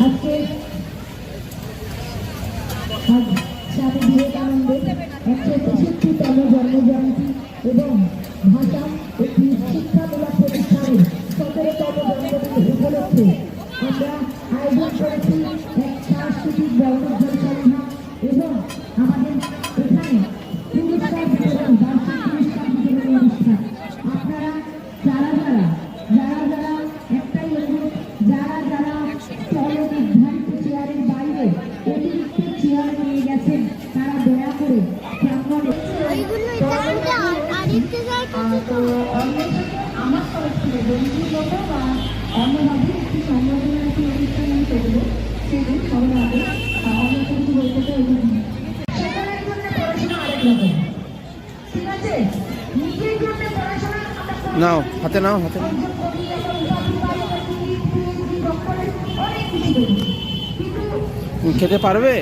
আজকে স্বামী বিবেকানন্দের 163তম জন্মজয়ন্তী এবং ভাষা একটি শিক্ষামূলক প্রতিষ্ঠানের 17তম জন্মদিন উপলক্ষে আমরা আয়োজন করেছি এক সাংস্কৃতিক বর্ণোজ্জ্বল সন্ধ্যা এবং আমাদের এখানে পুরস্কার বিতরণ, বার্ষিক পুরস্কার বিতরণ অনুষ্ঠান। আপনারা যারা একটাই অনুরোধ, যারা চলে নির্ধারিত চেয়ারের বাইরে অতিরিক্ত চেয়ার নিয়ে গেছেন তারা দয়া করে আমার তরফ থেকে বন্ধুগত বা অন্যভাবে একটি সম্বর্ধনা একটি অনুষ্ঠান আমি করবো, সেদিন সবার আগে অন্য কিছু বলতে চাই। সেখানের জন্য পড়াশোনা আরেক রকম, ঠিক আছে? নিজের জন্য পড়াশোনা নাও হাতে নাও, হাতে নাও। অনেক কিছু খেতে পারবে?